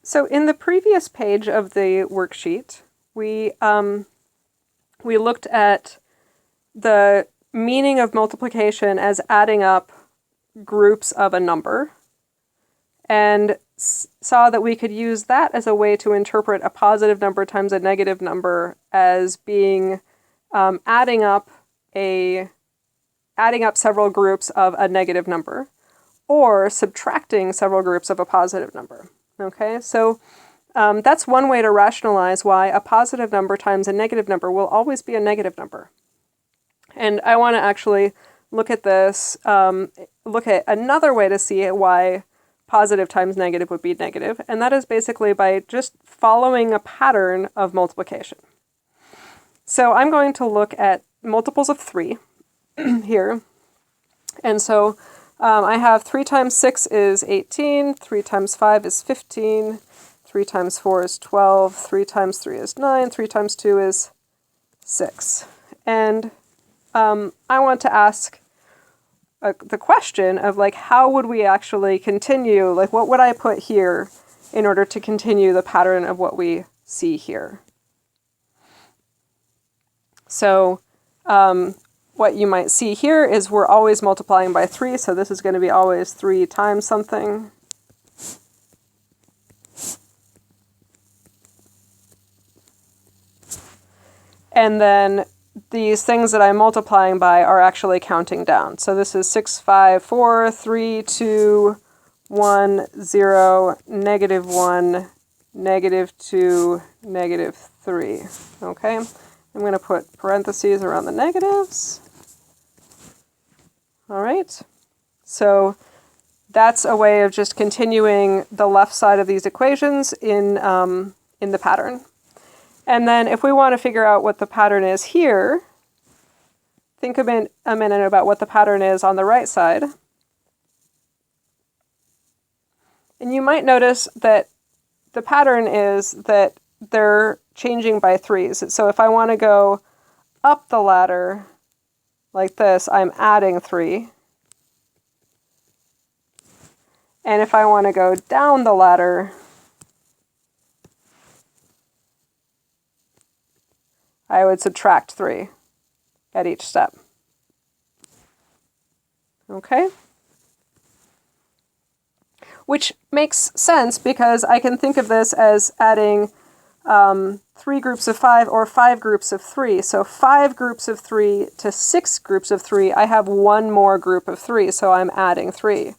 So in the previous page of the worksheet, we looked at the meaning of multiplication as adding up groups of a number, and saw that we could use that as a way to interpret a positive number times a negative number as being adding up several groups of a negative number, or subtracting several groups of a positive number. Okay, so that's one way to rationalize why a positive number times a negative number will always be a negative number. And I want to actually look at this, look at another way to see why positive times negative would be negative, and that is basically by just following a pattern of multiplication. So I'm going to look at multiples of 3 here. And so I have 3 times 6 is 18, 3 times 5 is 15, 3 times 4 is 12, 3 times 3 is 9, 3 times 2 is 6. And I want to ask the question of, like, how would we actually continue, like, what would I put here in order to continue the pattern of what we see here? So what you might see here is we're always multiplying by 3, so this is going to be always 3 times something. And then these things that I'm multiplying by are actually counting down. So this is 6, 5, 4, 3, 2, 1, 0, negative 1, negative 2, negative 3. Okay? I'm going to put parentheses around the negatives. All right. So that's a way of just continuing the left side of these equations in the pattern. And then if we want to figure out what the pattern is here, think a minute about what the pattern is on the right side. And you might notice that the pattern is that they're changing by 3s. So if I want to go up the ladder like this, I'm adding 3. And if I want to go down the ladder, I would subtract 3 at each step. Okay? Which makes sense because I can think of this as adding 3 groups of 5 or 5 groups of 3. So 5 groups of 3 to 6 groups of 3, I have one more group of 3, so I'm adding 3.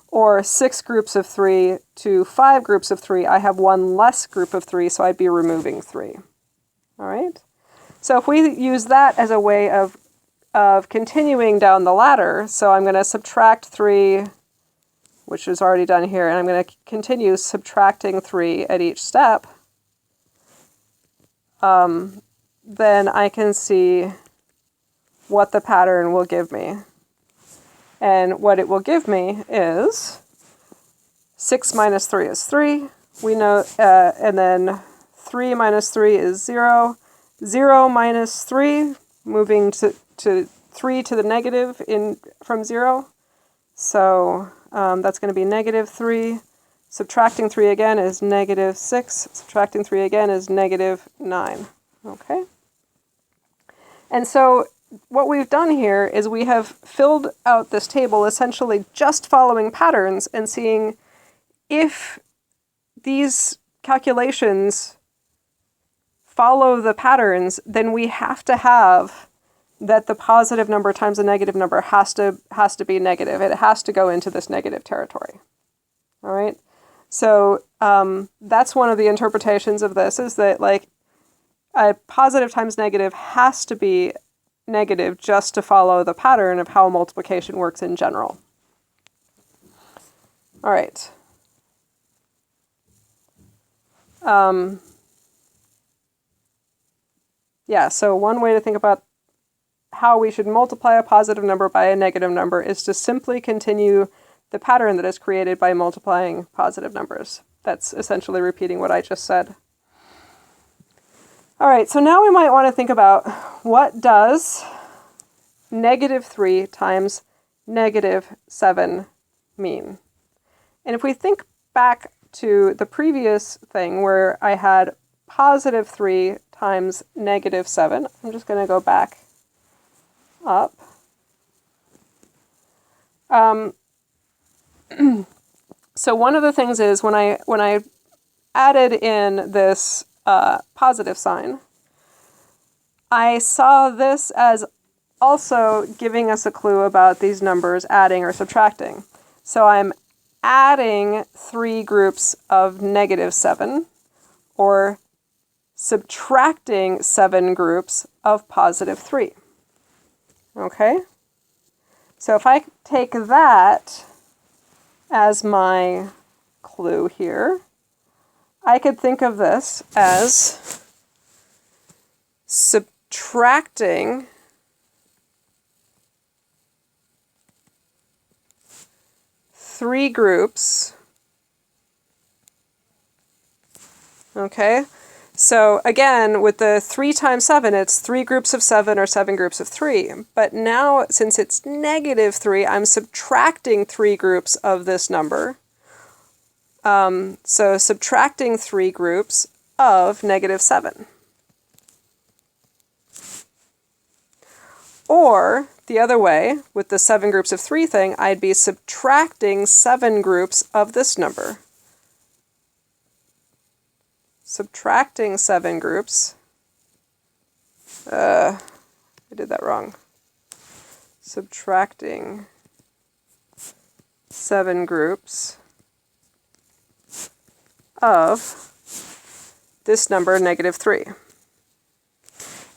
Or 6 groups of 3 to 5 groups of 3, I have one less group of 3, so I'd be removing 3. All right? So if we use that as a way of continuing down the ladder, so I'm going to subtract 3, which is already done here, and I'm going to continue subtracting 3 at each step, then I can see what the pattern will give me. And what it will give me is 6 minus 3 is 3. We know, and then 3 minus 3 is 0. 0 minus 3, moving to 3 to the negative from 0. So that's going to be negative 3. Subtracting 3 again is negative 6. Subtracting 3 again is negative 9. Okay? And so what we've done here is we have filled out this table essentially just following patterns and seeing if these calculations follow the patterns, then we have to have that the positive number times the negative number has to be negative. It has to go into this negative territory. All right? So that's one of the interpretations of this, is that, like, a positive times negative has to be negative just to follow the pattern of how multiplication works in general. All right. Yeah, so one way to think about how we should multiply a positive number by a negative number is to simply continue the pattern that is created by multiplying positive numbers. That's essentially repeating what I just said. All right, so now we might want to think about, what does negative 3 times negative 7 mean? And if we think back to the previous thing where I had positive 3 times negative 7. I'm just going to go back up. So one of the things is when I added in this positive sign, I saw this as also giving us a clue about these numbers adding or subtracting. So I'm adding 3 groups of negative 7 or subtracting 7 groups of positive 3. Okay? So if I take that as my clue here, I could think of this as subtracting three groups. Okay, so again, with the 3 times 7, it's 3 groups of 7 or 7 groups of 3. But now, since it's negative 3, I'm subtracting 3 groups of this number. So subtracting 3 groups of negative 7. Or, the other way, with the 7 groups of 3 thing, I'd be subtracting 7 groups of this number. Subtracting 7 groups. I did that wrong. Subtracting 7 groups of this number, negative 3.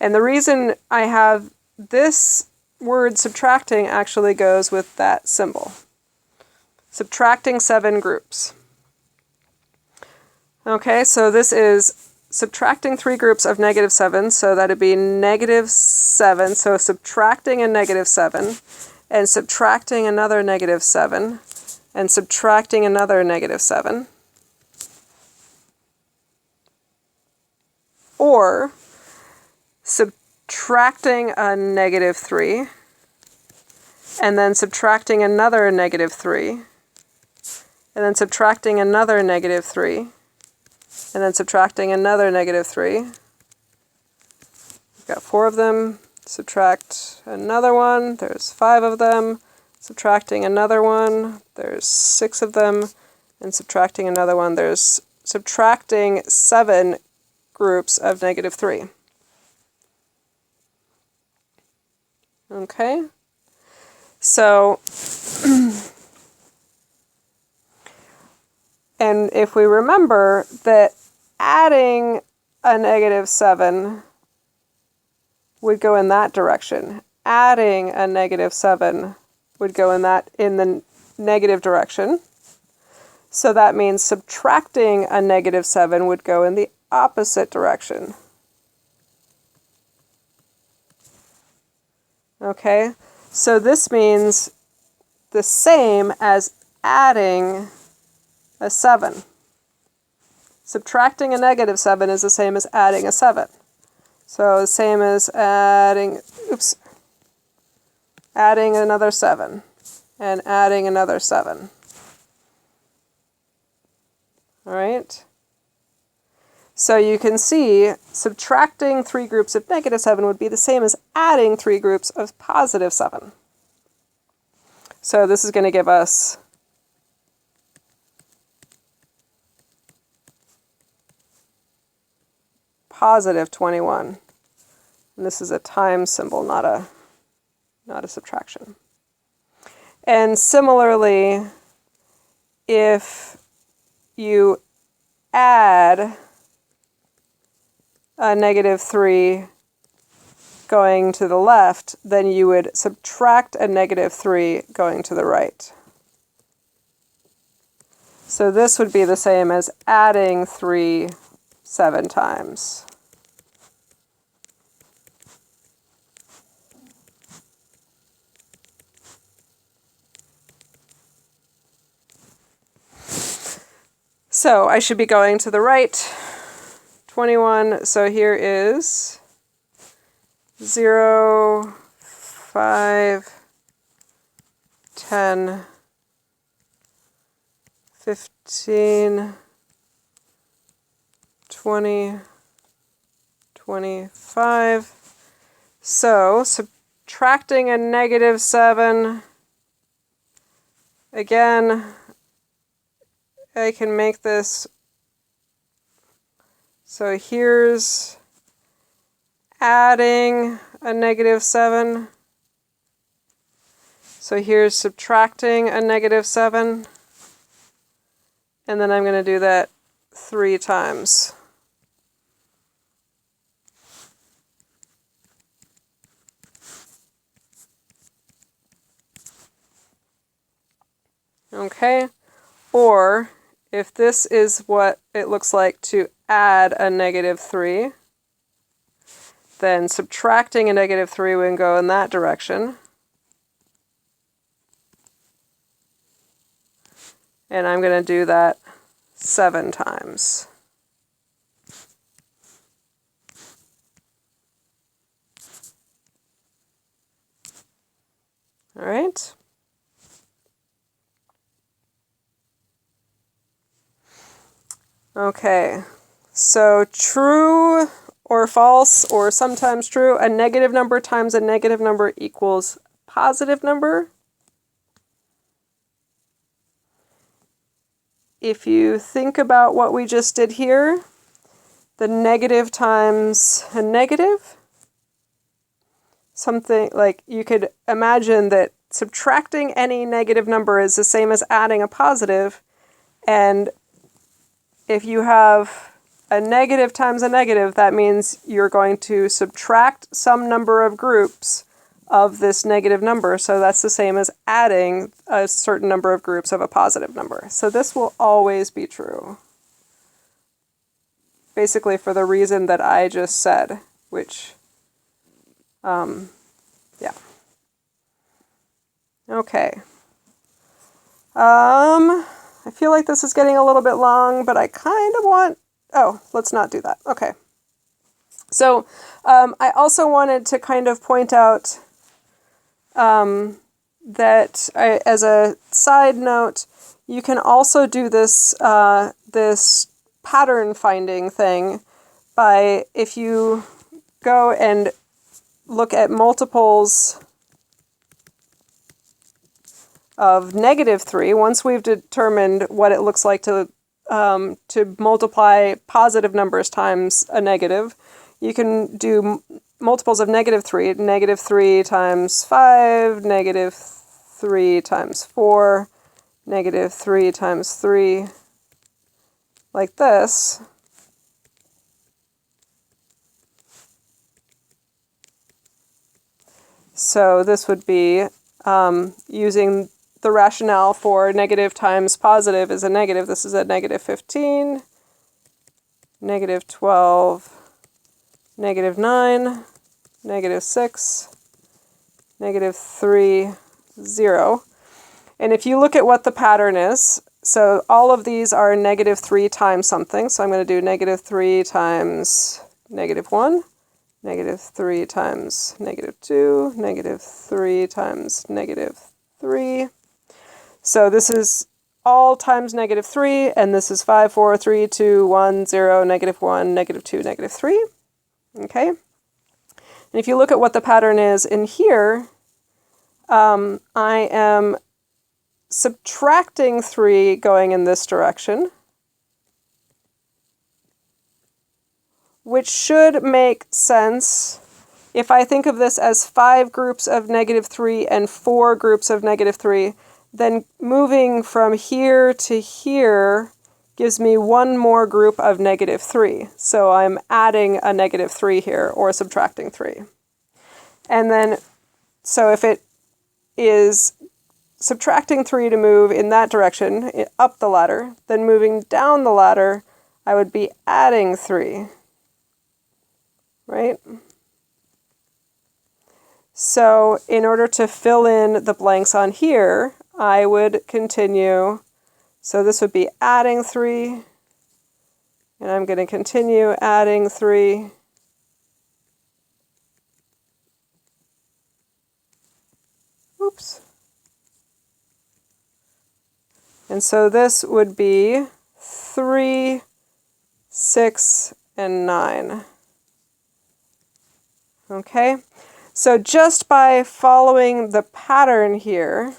And the reason I have this word subtracting actually goes with that symbol. Subtracting 7 groups. Okay, so this is subtracting 3 groups of negative 7, so that'd be negative 7, so subtracting a negative 7, and subtracting another negative 7, and subtracting another negative 7. Or subtracting a negative 3, and then subtracting another negative 3, and then subtracting another negative 3, and then subtracting another negative 3. We've got 4 of them. Subtract another one. There's 5 of them. Subtracting another one. There's 6 of them. And subtracting another one. There's subtracting 7 groups of negative 3. Okay? So, and if we remember that adding a negative 7 would go in that direction. Adding a negative 7 would go in the negative direction. So that means subtracting a negative 7 would go in the opposite direction. Okay? So this means the same as adding a 7. Subtracting a negative 7 is the same as adding a 7. So the same as adding another 7 and adding another 7. All right? So you can see subtracting 3 groups of negative 7 would be the same as adding 3 groups of positive 7. So this is going to give us positive 21. And this is a times symbol, not a subtraction. And similarly, if you add a negative 3 going to the left, then you would subtract a negative 3 going to the right. So this would be the same as adding 3 7 times. So I should be going to the right. 21, so here is 0, 5, 10, 15, 20, 25. So subtracting a negative 7, again, I can make this, so here's adding a negative 7. So here's subtracting a negative 7. And then I'm going to do that 3 times. Okay, or if this is what it looks like to add a negative 3, then subtracting a negative 3 would go in that direction. And I'm going to do that 7 times. All right. Okay, so true or false, or sometimes true, a negative number times a negative number equals positive number. If you think about what we just did here, the negative times a negative, something like you could imagine that subtracting any negative number is the same as adding a positive, and if you have a negative times a negative, that means you're going to subtract some number of groups of this negative number, so that's the same as adding a certain number of groups of a positive number. So this will always be true. Basically for the reason that I just said, which, yeah. Okay. I feel like this is getting a little bit long, but I kind of want, oh, let's not do that. Okay. So I also wanted to kind of point out that as a side note, you can also do this, this pattern finding thing by, if you go and look at multiples of negative 3, once we've determined what it looks like to multiply positive numbers times a negative, you can do multiples of negative 3, negative 3 times 5, negative 3 times 4, negative 3 times 3, like this. So this would be using the rationale for negative times positive is a negative. This is a negative 15, negative 12, negative 9, negative 6, negative 3, 0. And if you look at what the pattern is, so all of these are negative 3 times something. So I'm going to do negative 3 times negative 1, negative 3 times negative 2, negative 3 times negative 3. So this is all times negative 3, and this is 5, 4, 3, 2, 1, 0, negative 1, negative 2, negative 3. Okay? And if you look at what the pattern is in here, I am subtracting 3 going in this direction, which should make sense if I think of this as 5 groups of negative 3 and 4 groups of negative 3. Then moving from here to here gives me one more group of negative 3. So I'm adding a negative 3 here, or subtracting 3. And then, so if it is subtracting 3 to move in that direction, up the ladder, then moving down the ladder, I would be adding 3. Right? So in order to fill in the blanks on here, I would continue, so this would be adding 3, and I'm going to continue adding 3. Oops. And so this would be 3 6, and 9. Okay, so just by following the pattern here,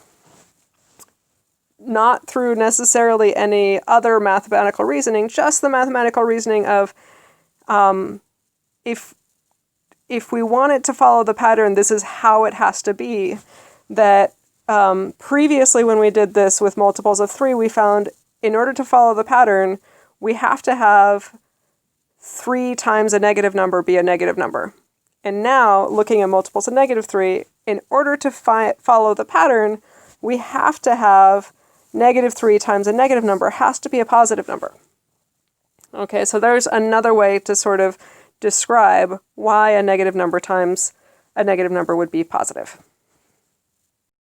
not through necessarily any other mathematical reasoning, just the mathematical reasoning of if we want it to follow the pattern, this is how it has to be. That previously when we did this with multiples of 3, we found in order to follow the pattern, we have to have 3 times a negative number be a negative number. And now, looking at multiples of negative 3, in order to follow the pattern, we have to have negative 3 times a negative number has to be a positive number. Okay, so there's another way to sort of describe why a negative number times a negative number would be positive.